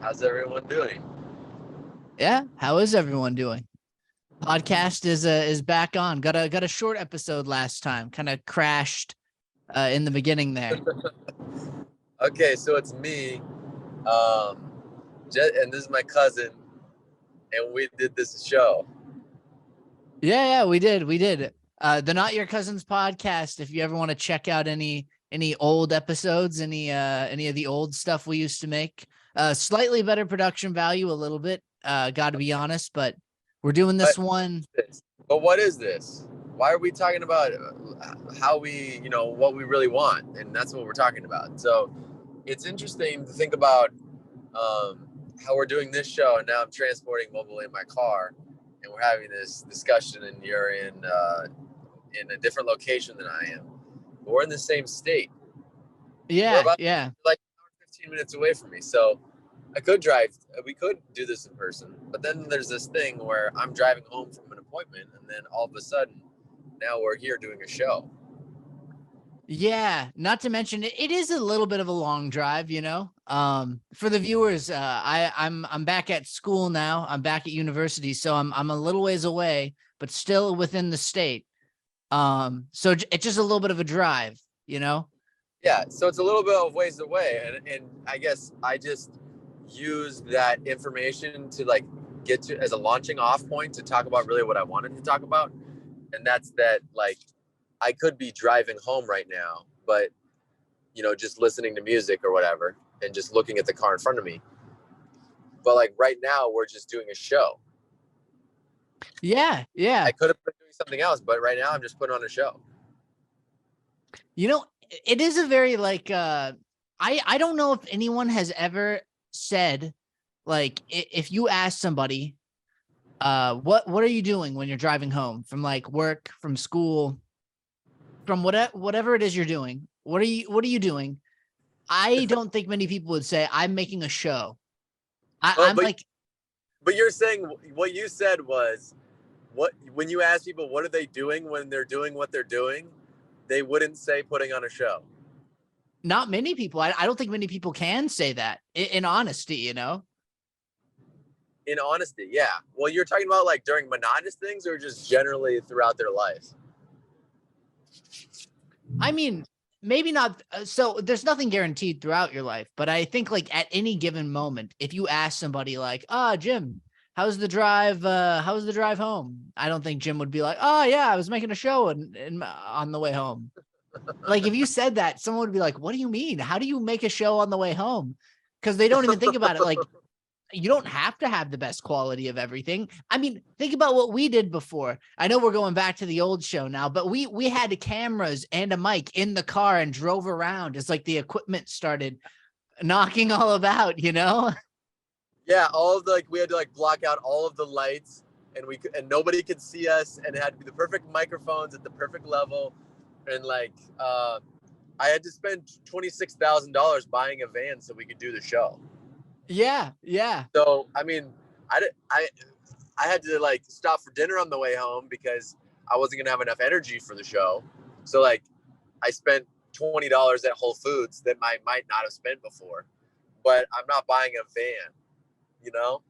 How's everyone doing? Yeah, how is everyone doing? Podcast is back on. Got a short episode last time. Kind of crashed in the beginning there. Okay, so it's me, um, and this is my cousin, and we did this show. Yeah, we did. The Not Your Cousins podcast. If you ever want to check out any old episodes, any of the old stuff we used to make, slightly better production value, a little bit. Got to be honest, but we're doing But this one. but what is this? Why are we talking about how we, what we really want, and that's what we're talking about. So it's interesting to think about um, how we're doing this show, and now I'm transporting Mobile in my car, and we're having this discussion, and you're in a different location than I am. But we're in the same state. We're Yeah, about yeah. like 15 minutes away from me. So I could drive, we could do this in person. But then there's this thing where I'm driving home from an appointment, and then all of a sudden, now we're here doing a show. Yeah, not to mention it is a little bit of a long drive, For the viewers, I'm back at school now. I'm back at university, so I'm a little ways away, but still within the state. So it's just a little bit of a drive, you know? Yeah, so it's a little bit of ways away. And I guess I just used that information to like get to as a launching off point to talk about really what I wanted to talk about. And that's that, like, I could be driving home right now, but just listening to music or whatever and just looking at the car in front of me. But like right now, we're just doing a show. Yeah, yeah. I could have been doing something else, but right now I'm just putting on a show. It is a very like I don't know if anyone has ever said like if you ask somebody what are you doing when you're driving home from like work, from school, from whatever it is you're doing, what are you doing? I don't think many people would say I'm making a show. Oh, I'm like, but you're saying what you said was what when you ask people what are they doing when they're doing what they're doing, they wouldn't say putting on a show. not many people. I don't think many people can say that in honesty. In honesty, yeah. Well, you're talking about like during monotonous things or just generally throughout their lives? I mean, maybe not. So there's nothing guaranteed throughout your life, but I think like at any given moment, if you ask somebody like, Jim, how's the drive? How's the drive home? I don't think Jim would be like, oh yeah, I was making a show on the way home. Like if you said that, someone would be like, what do you mean? How do you make a show on the way home? Because they don't even think about it. Like you don't have to have the best quality of everything. I mean, think about what we did before. I know we're going back to the old show now, but we had cameras and a mic in the car and drove around. It's like the equipment started knocking all about. Yeah, all of the like we had to like block out all of the lights, and nobody could see us, and it had to be the perfect microphones at the perfect level, and like I had to spend $26,000 buying a van so we could do the show. Yeah, yeah. So I mean, I I had to like stop for dinner on the way home because I wasn't gonna have enough energy for the show. So like I spent $20 at Whole Foods that I might not have spent before, but I'm not buying a van, you know?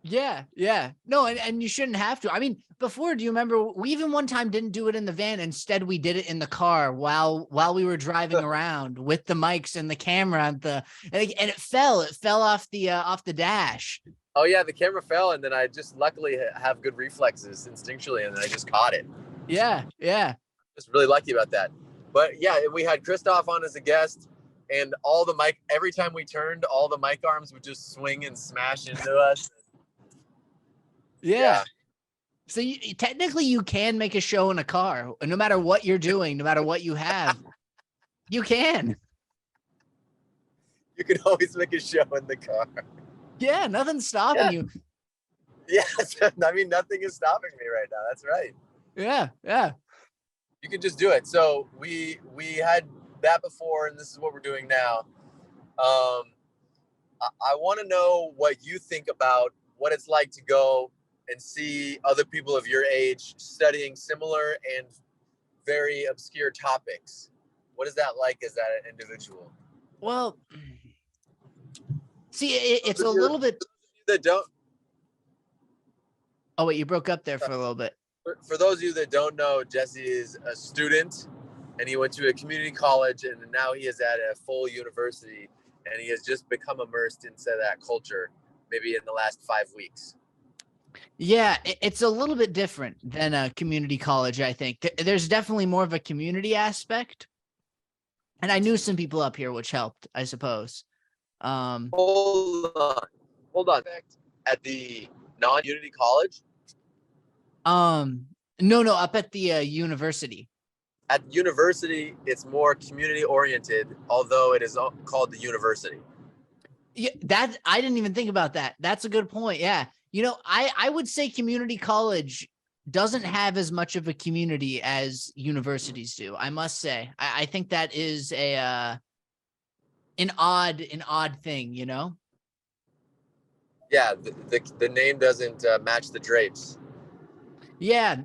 Yeah, yeah. No, and you shouldn't have to. I mean, before, do you remember we even one time didn't do it in the van. Instead, we did it in the car while we were driving around with the mics and the camera and it fell off the dash. Oh yeah, the camera fell, and then I just luckily have good reflexes instinctually, and then I just caught it. Yeah, yeah. Just really lucky about that. But yeah, we had Christoph on as a guest, and all the mic every time we turned, all the mic arms would just swing and smash into us. Yeah. Yeah, So technically you can make a show in a car, no matter what you're doing, no matter what you have. You can. you can always make a show in the car. Yeah, nothing's stopping Yeah, you. yeah. I mean, nothing is stopping me right now. That's right. Yeah, yeah. You can just do it. So we had that before, and this is what we're doing now. I want to know what you think about what it's like to go and see other people of your age studying similar and very obscure topics. What is that like as that individual? Well, See, it's a little bit. That don't. Oh wait, you broke up there for a little bit. For those of you that don't know, Jesse is a student, and he went to a community college, and now he is at a full university, and he has just become immersed into that culture, maybe in the last 5 weeks. Yeah, it's a little bit different than a community college, I think. There's definitely more of a community aspect. And I knew some people up here, which helped, I suppose. Hold on. At the non-community college? No, up at the university. At university, it's more community oriented, although it is called the university. Yeah, that I didn't even think about that. That's a good point. Yeah. You know, I would say community college doesn't have as much of a community as universities do. I must say, I think that is an odd thing, you know? Yeah. The name doesn't match the drapes. Yeah.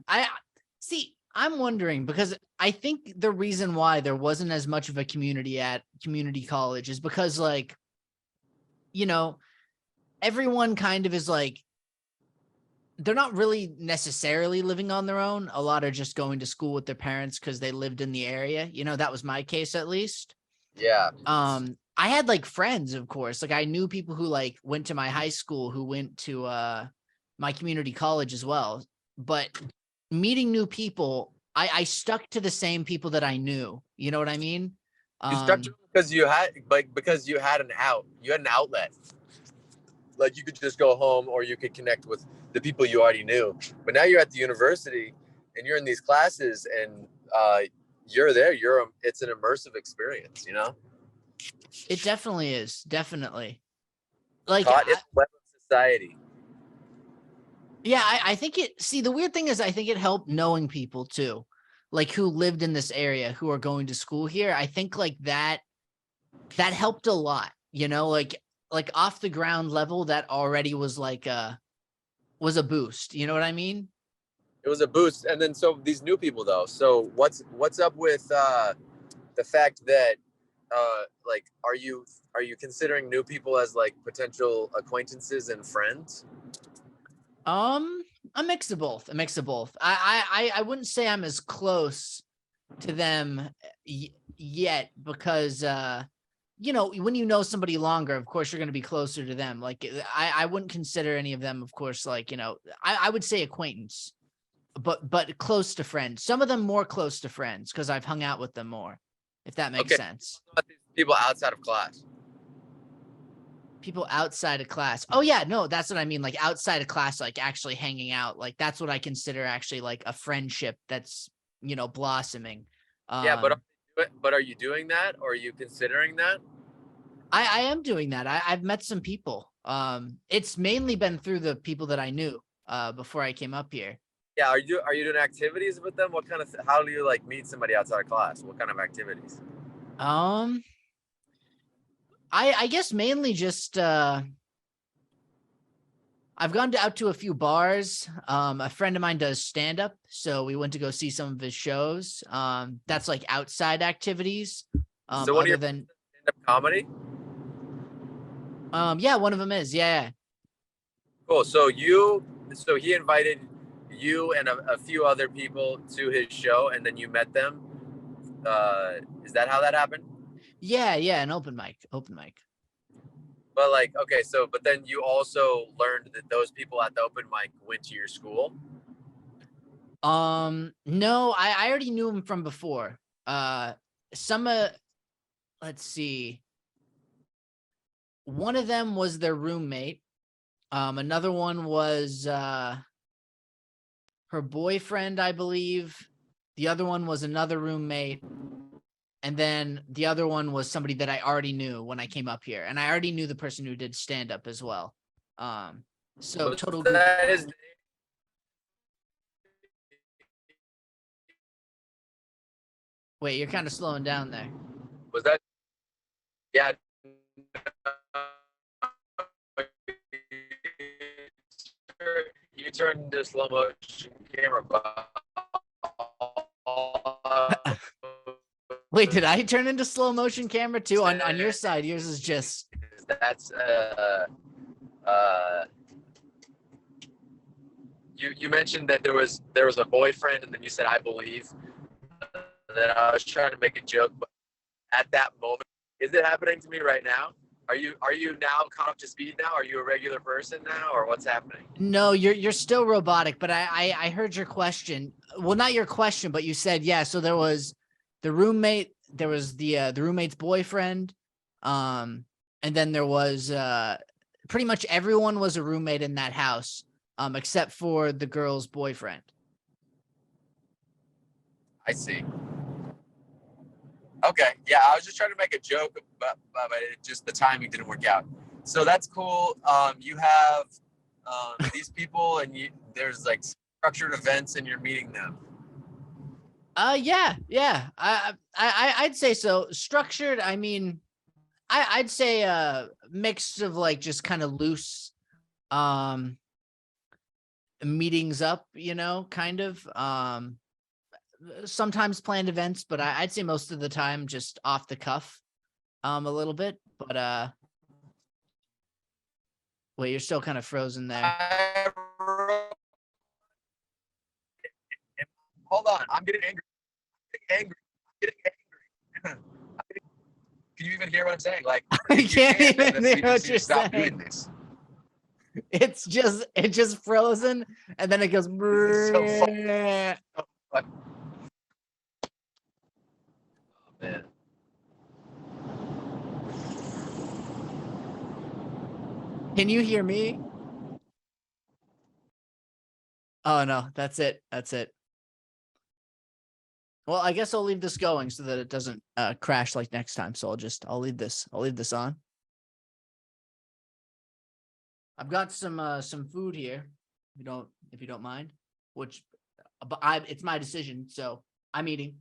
I'm wondering because I think the reason why there wasn't as much of a community at community college is because, like, you know, everyone kind of is like, they're not really necessarily living on their own. A lot are just going to school with their parents because they lived in the area. You know, that was my case at least. Yeah. I had like friends, of course. Like I knew people who like went to my high school who went to my community college as well. But meeting new people, I stuck to the same people that I knew. You know what I mean? You stuck to because you had an out. You had an outlet. Like you could just go home or you could connect with the people you already knew. But now you're at the university and you're in these classes and you're there. It's an immersive experience, you know? It definitely is. Definitely. Like Caught in the web of society. Yeah, I think the weird thing is I think it helped knowing people too, like who lived in this area, who are going to school here. I think like that helped a lot, you know, like off the ground level, that already was like was a boost. You know what I mean? It was a boost. And then so these new people though. So what's up with the fact that like are you considering new people as like potential acquaintances and friends? A mix of both. I wouldn't say I'm as close to them yet because you know, when you know somebody longer, of course you're going to be closer to them. Like I wouldn't consider any of them, of course, like, you know, I would say acquaintance, but close to friends. Some of them more close to friends because I've hung out with them more, if that makes sense. People outside of class. People outside of class. Oh yeah, no, that's what I mean. Like outside of class, like actually hanging out. Like that's what I consider actually like a friendship that's, you know, blossoming. Yeah, but are you doing that or are you considering that? I am doing that. I've met some people. It's mainly been through the people that I knew before I came up here. Yeah, are you doing activities with them? What kind of how do you like meet somebody outside of class? What kind of activities? I guess mainly just I've gone out to a few bars. A friend of mine does stand up, so we went to go see some of his shows. That's like outside activities. So what other than stand-up comedy? Yeah, one of them is. Yeah. Cool. So he invited you and a few other people to his show, and then you met them. Is that how that happened? Yeah, an open mic. But like, okay, so but then you also learned that those people at the open mic went to your school? No, I already knew him from before. Let's see. One of them was their roommate. Another one was her boyfriend, I believe. The other one was another roommate. And then the other one was somebody that I already knew when I came up here. And I already knew the person who did stand up as well. So total group. Wait, you're kind of slowing down there. Was that? Yeah. You turned into slow motion camera. Wait, did I turn into slow motion camera too? On your side, yours is just. Is that's uh, you mentioned that there was a boyfriend, and then you said I believe. That I was trying to make a joke, but at that moment, is it happening to me right now? Are you now caught up to speed now? Are you a regular person now, or what's happening? No, you're still robotic, but I heard your question. Well, not your question, but you said yeah. So there was the roommate, there was the roommate's boyfriend, and then there was pretty much everyone was a roommate in that house, except for the girl's boyfriend. I see. Okay, yeah, I was just trying to make a joke, but it just the timing didn't work out. So that's cool. You have these people, and there's like structured events, and you're meeting them. Yeah. I'd say so. Structured, I mean, I'd say a mix of like just kind of loose meetings up, you know, kind of. Sometimes planned events, but I'd say most of the time just off the cuff, a little bit. But wait, you're still kind of frozen there. Hold on, I'm getting angry. I'm getting angry. Can you even hear what I'm saying? Like, I can't even hear what you're stop saying. doing this. It's just frozen, and then it goes. So oh, man. Can you hear me? Oh no, that's it. That's it. Well, I guess I'll leave this going so that it doesn't crash like next time. So I'll leave this on. I've got some food here. If you don't mind, which but it's my decision, so I'm eating.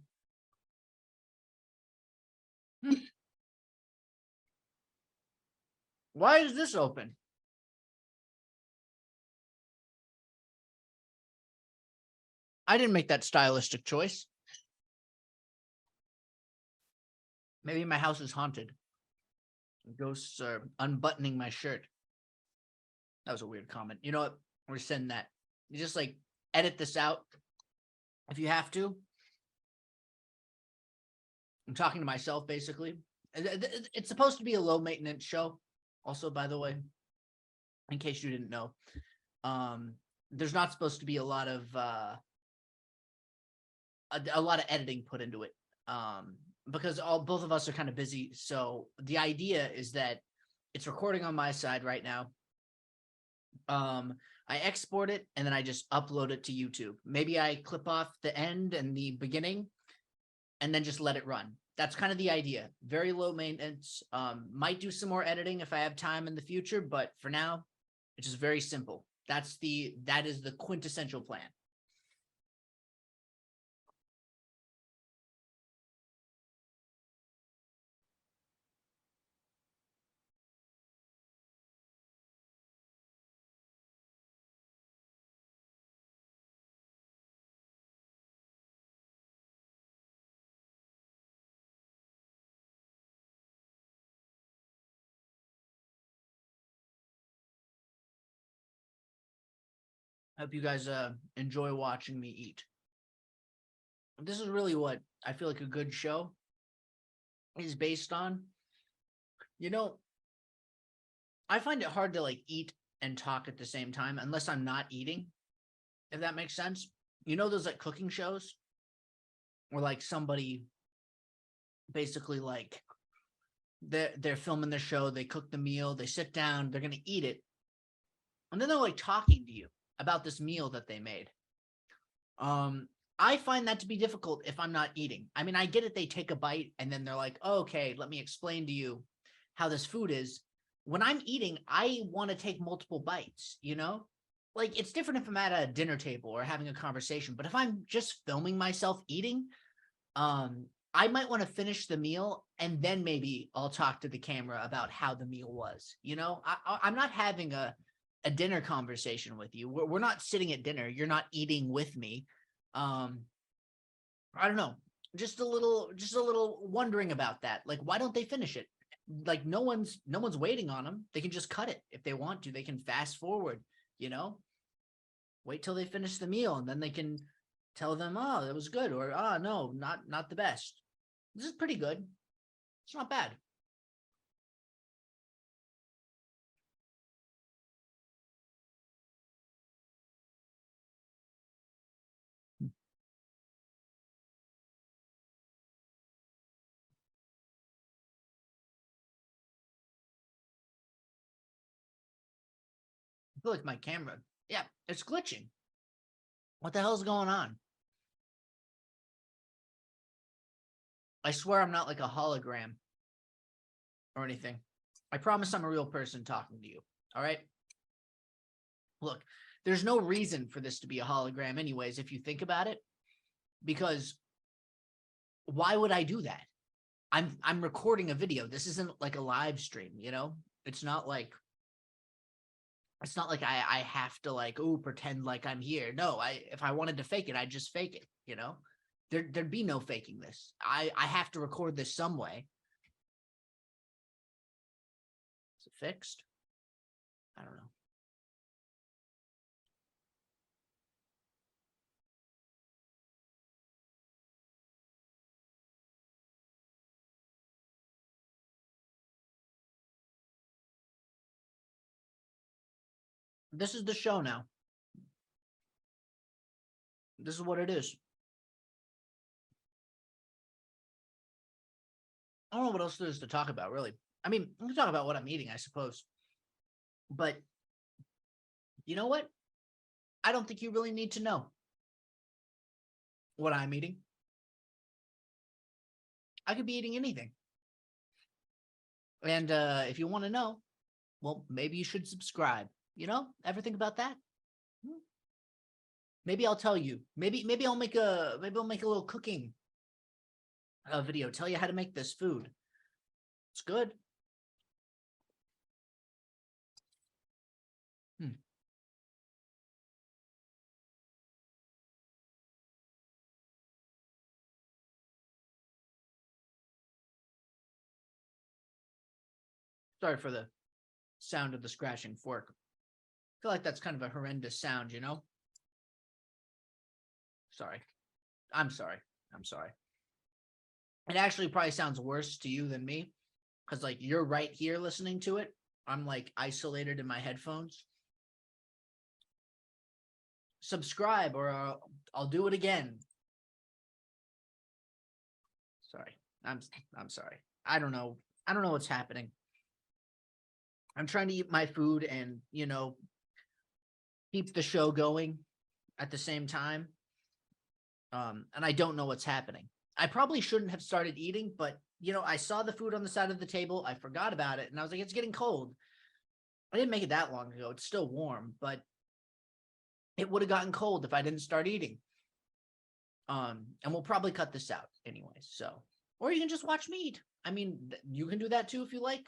Why is this open? I didn't make that stylistic choice. Maybe my house is haunted. Ghosts are unbuttoning my shirt. That was a weird comment. You know what? We're sending that. You just like edit this out if you have to. I'm talking to myself basically. It's supposed to be a low maintenance show. Also, by the way, in case you didn't know, there's not supposed to be a lot of editing put into it. Because both of us are kind of busy. So the idea is that it's recording on my side right now. I export it and then I just upload it to YouTube. Maybe I clip off the end and the beginning and then just let it run. That's kind of the idea. Very low maintenance. Might do some more editing if I have time in the future, but for now, it's just very simple. That is the quintessential plan. I hope you guys enjoy watching me eat. This is really what I feel like a good show is based on. You know, I find it hard to like eat and talk at the same time unless I'm not eating, if that makes sense. You know, those like cooking shows where like somebody basically like they're filming their show, they cook the meal, they sit down, they're gonna eat it, and then they're like talking to you about this meal that they made. I find that to be difficult if I'm not eating. I mean, I get it, they take a bite and then they're like, oh, okay, let me explain to you how this food is. When I'm eating, I want to take multiple bites, you know? Like, it's different if I'm at a dinner table or having a conversation, but if I'm just filming myself eating, I might want to finish the meal and then maybe I'll talk to the camera about how the meal was. You know, I'm not having a dinner conversation with you. We're not sitting at dinner. You're not eating with me. I don't know. Just a little wondering about that. Like, why don't they finish it? like no one's waiting on them. They can just cut it if they want to. They can fast forward, you know, wait till they finish the meal, and then they can tell them, oh, that was good, or no, not the best. This is pretty good. It's not bad. I feel like my camera, yeah, it's glitching. What the hell's going on? I swear I'm not like a hologram or anything. I promise I'm a real person talking to you. All right. Look, there's no reason for this to be a hologram anyways, if you think about it, because why would I do that? I'm recording a video. This isn't like a live stream, you know? It's not like I have to like, oh, pretend like I'm here. No, if I wanted to fake it, I'd just fake it, you know? There'd be no faking this. I have to record this some way. Is it fixed? I don't know. This is the show now. This is what it is. I don't know what else there is to talk about, really. I mean, we can talk about what I'm eating, I suppose. But you know what? I don't think you really need to know what I'm eating. I could be eating anything. And if you want to know, well, maybe you should subscribe. You know, ever think about that? Maybe I'll tell you. Maybe I'll make a little cooking video. Tell you how to make this food. It's good. Sorry for the sound of the scratching fork. I feel like that's kind of a horrendous sound, you know? Sorry. I'm sorry. It actually probably sounds worse to you than me, because like you're right here listening to it. I'm like isolated in my headphones. Subscribe or I'll do it again. Sorry. I'm sorry. I don't know what's happening. I'm trying to eat my food and, you know, keep the show going at the same time. And I don't know what's happening. I probably shouldn't have started eating, but, you know, I saw the food on the side of the table. I forgot about it. And I was like, it's getting cold. I didn't make it that long ago. It's still warm, but it would have gotten cold if I didn't start eating. And we'll probably cut this out anyway. So, or you can just watch me eat. I mean, you can do that too if you like.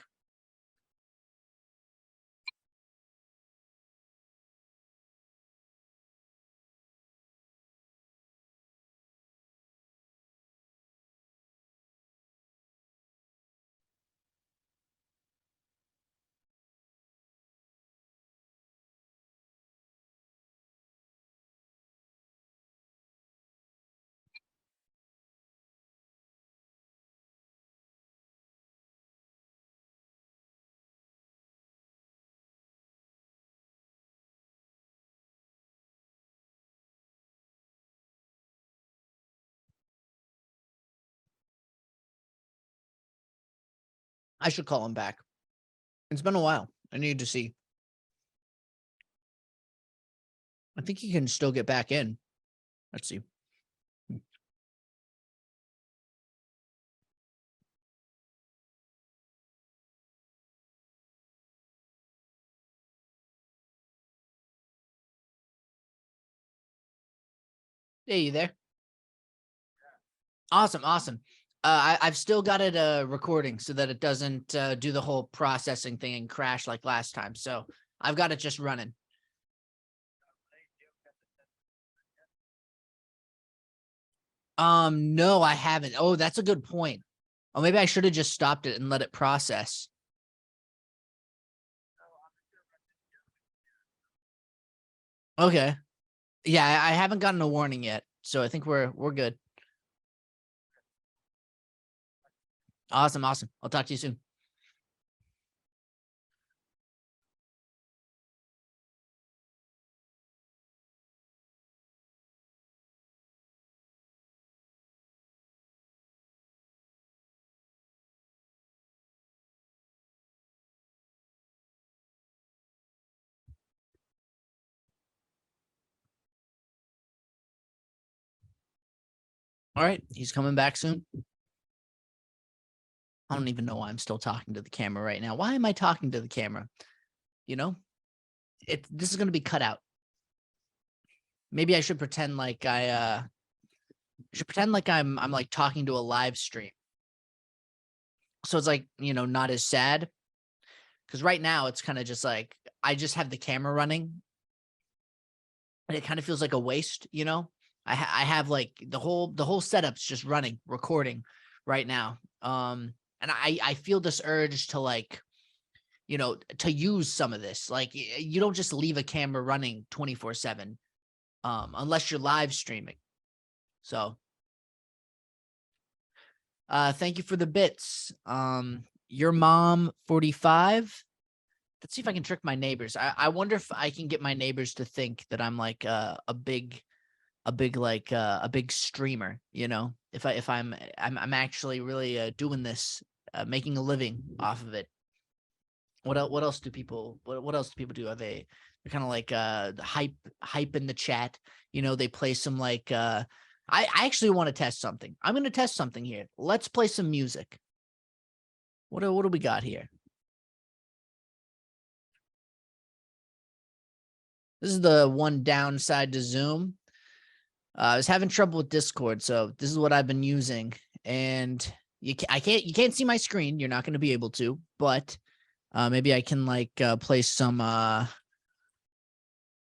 I should call him back. It's been a while. I need to see. I think he can still get back in. Let's see. Hey, you there? Awesome. I've still got it recording so that it doesn't do the whole processing thing and crash like last time. So I've got it just running. No, I haven't. Oh, that's a good point. Oh, maybe I should have just stopped it and let it process. Okay. Yeah, I haven't gotten a warning yet, so I think we're good. Awesome, awesome. I'll talk to you soon. All right, he's coming back soon. I don't even know why I'm still talking to the camera right now. Why am I talking to the camera? You know, this is going to be cut out. Maybe I should pretend like I'm like talking to a live stream. So it's like, not as sad. Cause right now it's kind of just like, I just have the camera running and it kind of feels like a waste, I have like the whole setup's just running, recording right now. And I feel this urge to like, to use some of this. Like you don't just leave a camera running 24/7, unless you're live streaming. So, thank you for the bits. Your mom 45. Let's see if I can trick my neighbors. I wonder if I can get my neighbors to think that I'm like a big streamer, if I'm actually really doing this, making a living off of it. What else do people do? Are they're kind of like hype in the chat, they play some like I actually want to test something. I'm going to test something here. Let's play some music. What do we got here? This is the one downside to Zoom. I was having trouble with Discord, so this is what I've been using. And you can't see my screen. You're not going to be able to, but maybe I can like play some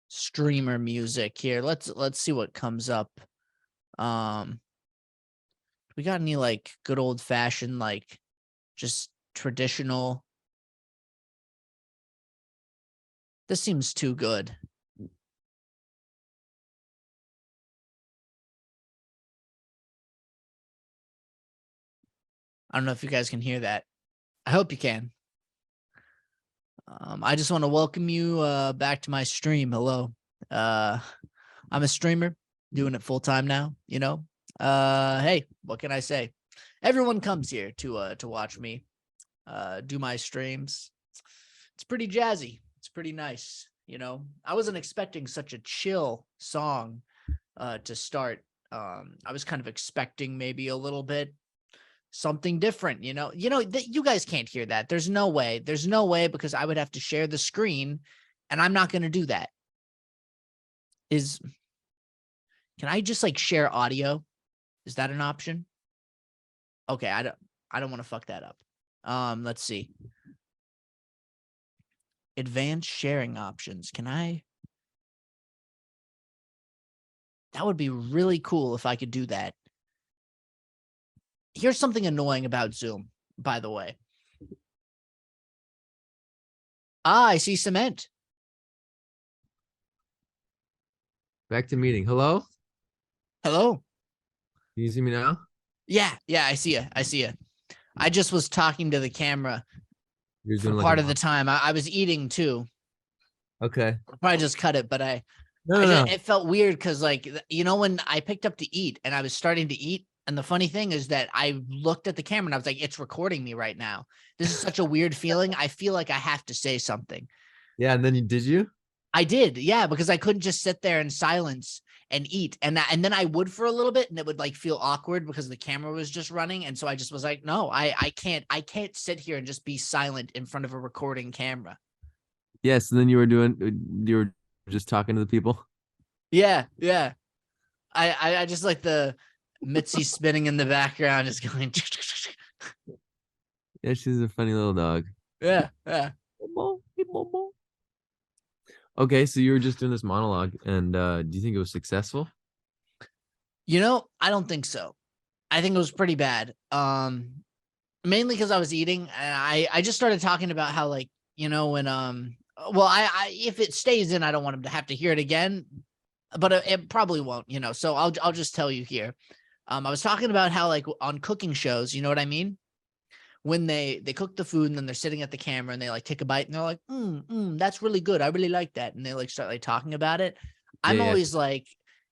streamer music here. Let's see what comes up. We got any like good old fashioned like just traditional? This seems too good. I don't know if you guys can hear that. I hope you can. I just want to welcome you back to my stream. Hello. I'm a streamer doing it full time now, Hey, what can I say? Everyone comes here to watch me do my streams. It's pretty jazzy. It's pretty nice, I wasn't expecting such a chill song to start. I was kind of expecting maybe a little bit something different, you guys can't hear that. There's no way because I would have to share the screen and I'm not going to do that. Can I just like share audio? Is that an option? Okay. I don't want to fuck that up. Let's see. Advanced sharing options. That would be really cool if I could do that. Here's something annoying about Zoom, by the way. I see cement. Back to meeting. Hello? Hello? Can you see me now? Yeah, I see you. I just was talking to the camera You're for doing part of the time. I was eating too. Okay. I'll probably just cut it, but No. it felt weird because like, when I picked up to eat and I was starting to eat, and the funny thing is that I looked at the camera and I was like, it's recording me right now. This is such a weird feeling. I feel like I have to say something. Yeah, and then did you? I did, yeah, because I couldn't just sit there in silence and eat. And then I would for a little bit and it would like feel awkward because the camera was just running. And so I just was like, no, I can't sit here and just be silent in front of a recording camera. Yes, and then you were just talking to the people. Yeah. I just like the Mitzi spinning in the background, just going. Yeah, she's a funny little dog. Yeah. Okay, so you were just doing this monologue, and do you think it was successful? I don't think so. I think it was pretty bad. mainly because I was eating, and I just started talking about how, like, when well, I if it stays in, I don't want him to have to hear it again, but it probably won't, so I'll just tell you here. I was talking about how, like, on cooking shows, you know what I mean? When they cook the food and then they're sitting at the camera and they like take a bite and they're like, that's really good. I really like that. And they like start like talking about it. Yeah, I'm yeah. always like,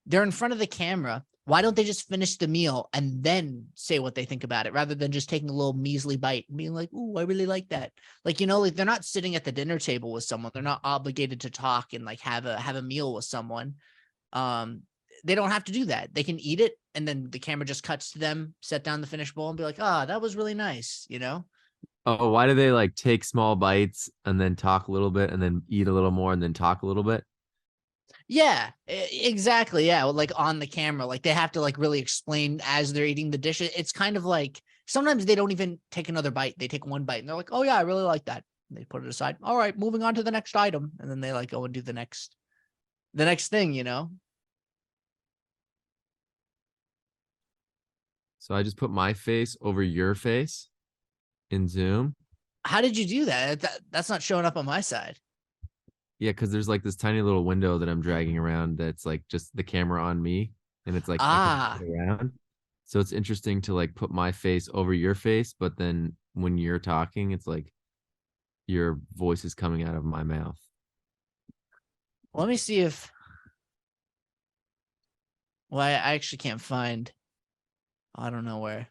they're in front of the camera. Why don't they just finish the meal and then say what they think about it rather than just taking a little measly bite and being like, ooh, I really like that. Like, like they're not sitting at the dinner table with someone. They're not obligated to talk and like have a meal with someone. Um, they don't have to do that. They can eat it, and then the camera just cuts to them, set down the finished bowl, and be like, "Ah, that was really nice," Oh, why do they like take small bites and then talk a little bit and then eat a little more and then talk a little bit? Yeah, exactly. Yeah, well, like on the camera, like they have to like really explain as they're eating the dish. It's kind of like sometimes they don't even take another bite. They take one bite and they're like, "Oh yeah, I really like that." And they put it aside. All right, moving on to the next item, and then they like go and do the next thing. So I just put my face over your face in Zoom. How did you do that? That's not showing up on my side. Yeah, because there's like this tiny little window that I'm dragging around that's like just the camera on me, and it's like I can Ah, move it around. So it's interesting to like put my face over your face, but then when you're talking, it's like your voice is coming out of my mouth. let me see if. Well, I actually can't find. I don't know where.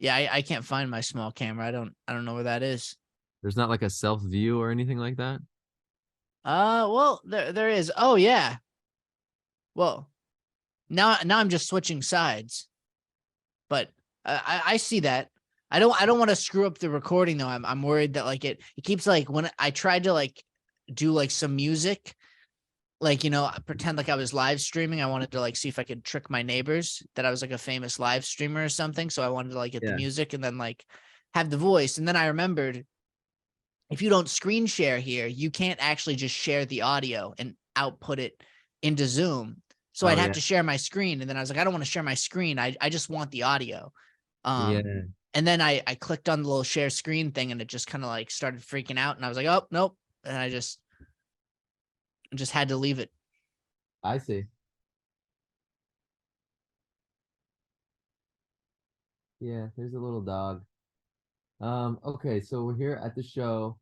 Yeah, I can't find my small camera. I don't know where that is. There's not like a self view or anything like that. Well, there is. Oh yeah. Well, now I'm just switching sides. But I see that. I don't want to screw up the recording though. I'm worried that like it keeps like when I tried to like do like some music, like pretend like I was live streaming. I wanted to like see if I could trick my neighbors that I was like a famous live streamer or something. So I wanted to like get the Yeah. music and then like have the voice. And then I remembered if you don't screen share here, you can't actually just share the audio and output it into Zoom. So Oh I'd have yeah. to share my screen. And then I was like, I don't want to share my screen. I just want the audio. Yeah. And then I clicked on the little share screen thing and it just kind of like started freaking out. And I was like, oh, nope. And I just had to leave it. I see. Yeah, there's a little dog. Okay, so we're here at the show,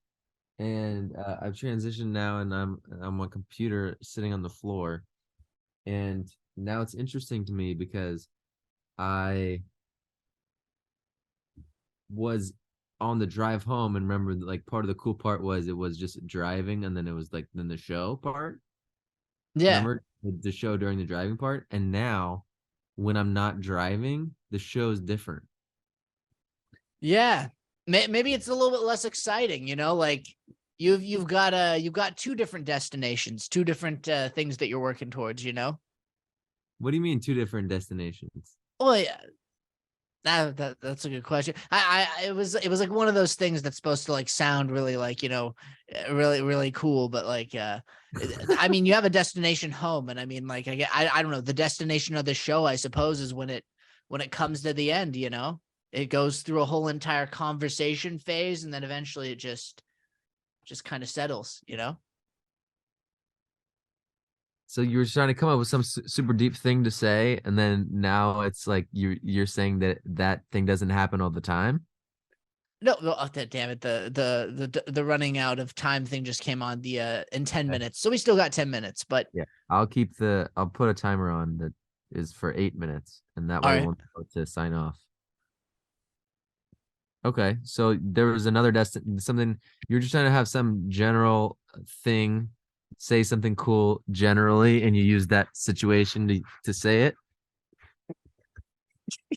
and I've transitioned now, and I'm on a computer sitting on the floor, and now it's interesting to me because I was on the drive home and remember like part of the cool part was it was just driving and then it was like then the show part. Yeah. Remember the show during the driving part? And now when I'm not driving, the show's different. Yeah. Maybe it's a little bit less exciting, like you've got two different destinations, two different things that you're working towards. What do you mean two different destinations? Oh yeah. That's a good question. It was like one of those things that's supposed to like sound really like, really, really cool. But like, I mean, you have a destination home and I mean, like, I don't know, the destination of the show, I suppose, is when it comes to the end, it goes through a whole entire conversation phase. And then eventually it just kind of settles. So you were trying to come up with some super deep thing to say, and then now it's like you're saying that that thing doesn't happen all the time. No, damn it. The running out of time thing just came on in 10 Okay. minutes. So we still got 10 minutes, but Yeah, I'll put a timer on that is for 8 minutes, and that all way right. we'll know to sign off. Okay, so there was another something you're just trying to have some general thing, say something cool generally, and you use that situation to say it.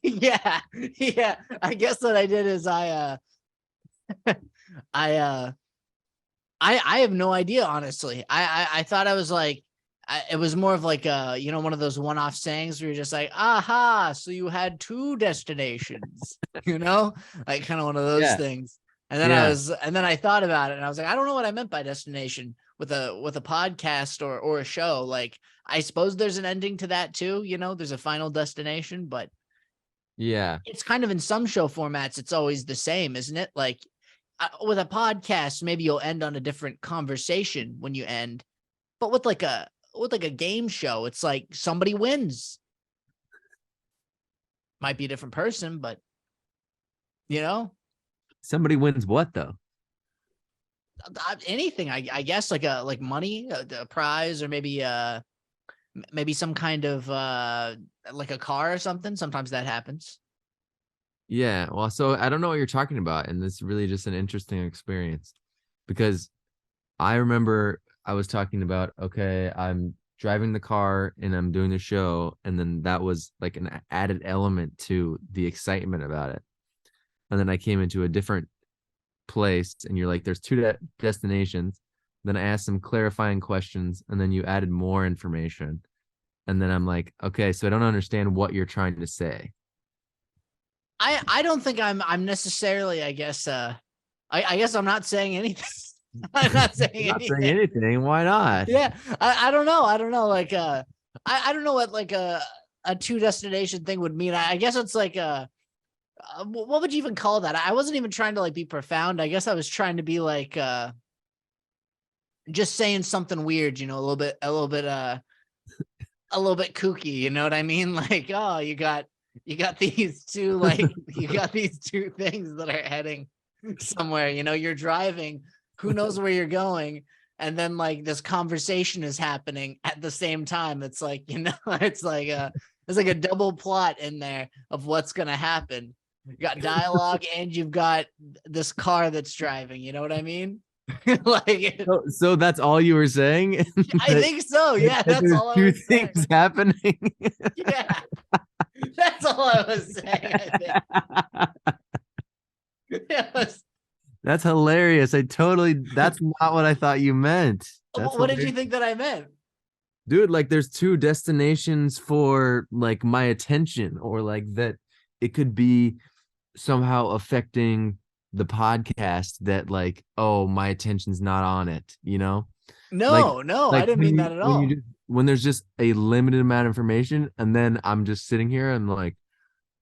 Yeah. Yeah. I guess what I did is I I have no idea, honestly. I thought I was like it was more of like one of those one-off sayings where you're just like, aha, so you had two destinations, like kind of one of those Yeah, things. yeah. And then I thought about it and I was like, I don't know what I meant by destination with a podcast or a show. Like, I suppose there's an ending to that too, there's a final destination, but Yeah. It's kind of in some show formats, it's always the same, isn't it? Like with a podcast, maybe you'll end on a different conversation when you end. But with like a game show, it's like somebody wins. Might be a different person, but you know, Somebody wins what though? anything. I guess like money, a prize, or maybe some kind of like a car or something. Sometimes that happens. Yeah. Well, so I don't know what you're talking about, and it's really just an interesting experience because I remember I was talking about, okay, I'm driving the car and I'm doing the show, and then that was like an added element to the excitement about it. And then I came into a different place, and you're like, there's two destinations. Then I asked some clarifying questions, and then you added more information. And then I'm like, okay, so I don't understand what you're trying to say. I don't think I'm necessarily, I guess I guess I'm not saying anything. I'm not saying You're not saying anything. anything. Why not? Yeah. I don't know. I don't know. Like I don't know what like a two destination thing would mean. I guess it's like what would you even call that? I wasn't even trying to like be profound. I guess I was trying to be like just saying something weird, you know, a little bit kooky, you know what I mean? Like, oh, you got these two like you got these two things that are heading somewhere, you know, you're driving, who knows where you're going, and then like this conversation is happening at the same time. It's like, you know, it's like a double plot in there of what's going to happen. You got dialogue and you've got this car that's driving, you know what I mean? Like So that's all you were saying? I think so. Yeah, that's there's all I two was saying. things happening. Yeah. That's all I was saying, I think. It was, That's hilarious. That's not what I thought you meant. That's what did you hilarious. think that I meant? Dude, like there's two destinations for like my attention, or like that it could be somehow affecting the podcast that like, oh, my attention's not on it, you know? Like No, I like didn't mean that at all. when there's just a limited amount of information, and then I'm just sitting here and like,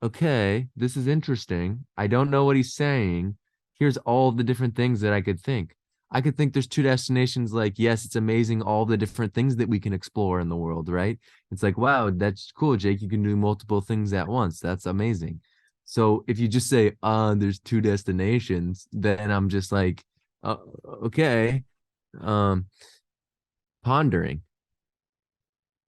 okay, this is interesting. I don't know what he's saying. Here's all the different things that I could think. I could think there's two destinations. Like, yes, it's amazing all the different things that we can explore in the world, right? It's like, wow, that's cool, Jake. You can do multiple things at once. That's amazing. So if you just say, there's two destinations, then I'm just like, okay. Um, pondering.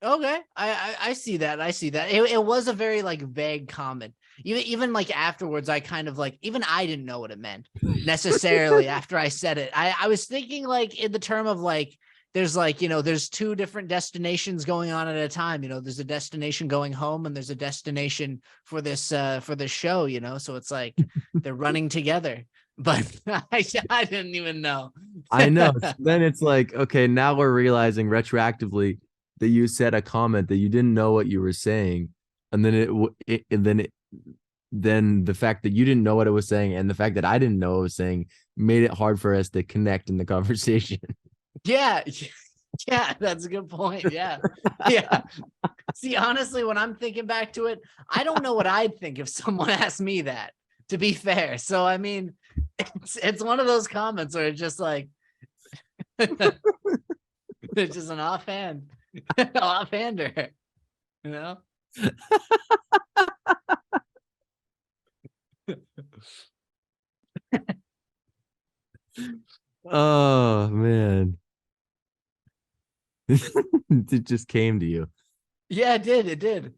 Okay, I see that. I see that. It was a very like vague comment. Even like afterwards, I kind of like even I didn't know what it meant necessarily after I said it. I was thinking like in the term of like there's like, you know, there's two different destinations going on at a time. You know, there's a destination going home and there's a destination for this show, you know. So it's like they're running together. But I didn't even know. I know. Then it's like, okay, now we're realizing retroactively that you said a comment that you didn't know what you were saying, and then the fact that you didn't know what it was saying and the fact that I didn't know what it was saying made it hard for us to connect in the conversation. Yeah. Yeah, that's a good point. Yeah. Yeah. See, honestly, when I'm thinking back to it, I don't know what I'd think if someone asked me that, to be fair. So, I mean, it's one of those comments where it's just like, it's just an offhander, you know? Oh man. It just came to you. Yeah, it did. It did.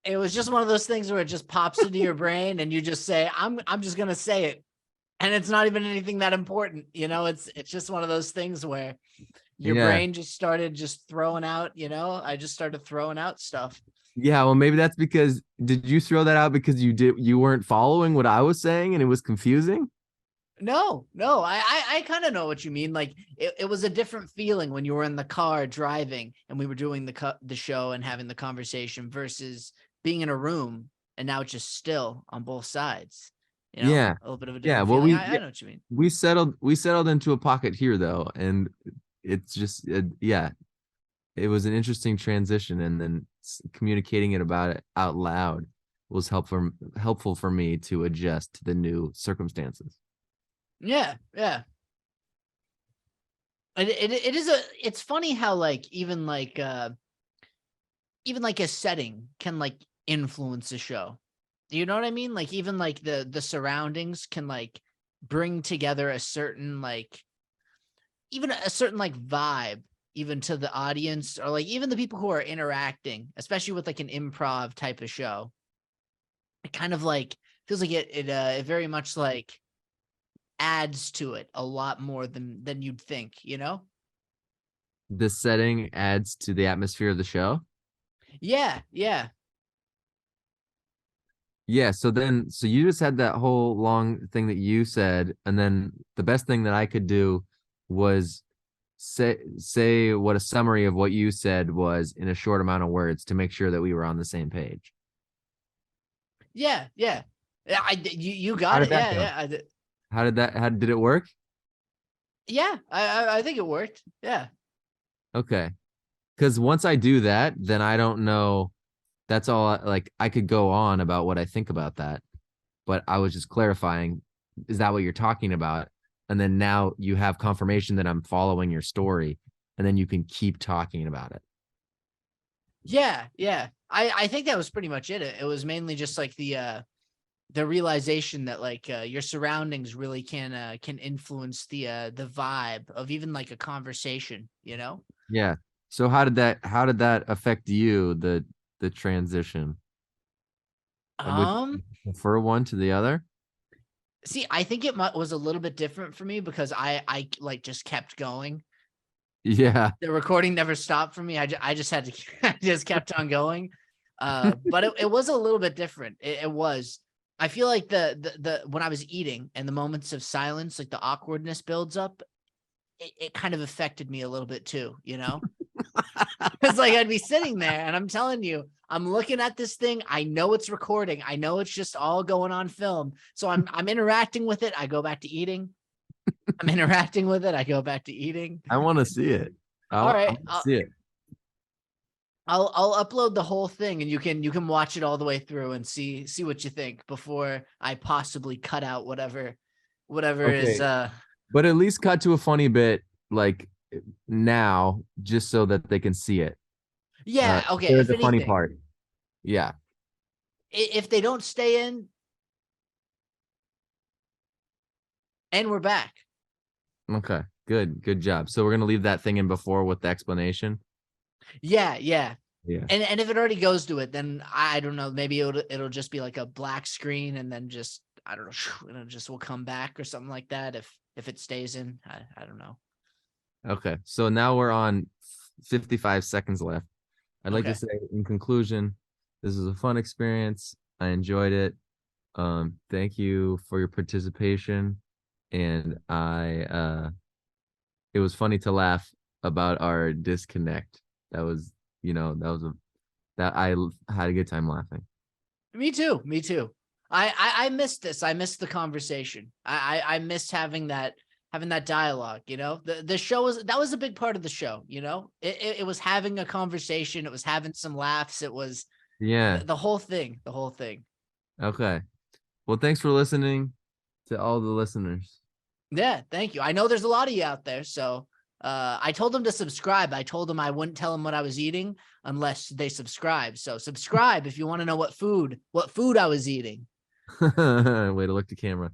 It was just one of those things where it just pops into your brain and you just say, I'm just gonna say it. And it's not even anything that important, you know, it's just one of those things where your brain just started just throwing out, you know, I just started throwing out stuff. Yeah, well, maybe that's because did you throw that out because you weren't following what I was saying and it was confusing? No, I kind of know what you mean. Like it was a different feeling when you were in the car driving and we were doing the show and having the conversation versus being in a room and now it's just still on both sides. You know, Yeah. a little bit of a Yeah, different well, feeling. I know what you mean. we settled into a pocket here though, and it's just yeah, it was an interesting transition, and then communicating it about it out loud was helpful for me to adjust to the new circumstances. Yeah, yeah. It is it's funny how like even like a setting can like influence a show. You know what I mean? Like even like the surroundings can like bring together a certain like even a certain like vibe even to the audience or like even the people who are interacting, especially with like an improv type of show. It kind of like feels like it very much like adds to it a lot more than you'd think, you know? The setting adds to the atmosphere of the show. Yeah, yeah. Yeah, so you just had that whole long thing that you said, and then the best thing that I could do was say what a summary of what you said was in a short amount of words to make sure that we were on the same page. Yeah, yeah. Yeah, you How got did it. that Yeah, go? yeah. How did it work? Yeah, I think it worked. Yeah. Okay. Because once I do that, then I don't know. That's all. Like I could go on about what I think about that, but I was just clarifying. Is that what you're talking about? And then now you have confirmation that I'm following your story, and then you can keep talking about it. Yeah, yeah. I think that was pretty much it. It was mainly just like the realization that like your surroundings really can influence the vibe of even like a conversation, you know? Yeah. So how did that affect you, the transition? Would you Um prefer one to the other? See, I think was a little bit different for me because I like just kept going. Yeah. The recording never stopped for me. I just had to I just kept on going. But it was a little bit different. It was. I feel like the when I was eating and the moments of silence, like the awkwardness builds up, it kind of affected me a little bit too, you know? Because like I'd be sitting there and I'm telling you, I'm looking at this thing. I know it's recording. I know it's just all going on film. So I'm interacting with it. I go back to eating. I'm interacting with it. I go back to eating. I want to see it. All I right. want to see it. I'll upload the whole thing and you can watch it all the way through and see what you think before I possibly cut out whatever is Okay. But at least cut to a funny bit like now, just so that they can see it. yeah, okay, There's if the funny anything. part. Yeah. If they don't stay in and we're back. Okay. Good. Good job. So we're gonna leave that thing in before with the explanation. Yeah, yeah. Yeah. And if it already goes to it, then I don't know, maybe it'll just be like a black screen and then just I don't know, and it just will come back or something like that if it stays in. I don't know. Okay. So now we're on 55 seconds left. I'd like to Okay. say in conclusion, this was a fun experience. I enjoyed it. Thank you for your participation. And it was funny to laugh about our disconnect. That was, that had a good time laughing. Me too. Me too. I missed this. I missed the conversation. I missed having that dialogue. You know, the show was a big part of the show. You know, it was having a conversation. It was having some laughs. It was Yeah. the whole thing. The whole thing. Okay. Well, thanks for listening to all the listeners. Yeah. Thank you. I know there's a lot of you out there. So I told them to subscribe. I told them I wouldn't tell them what I was eating unless they subscribe. So subscribe if you want to know what food I was eating. Way to look to camera.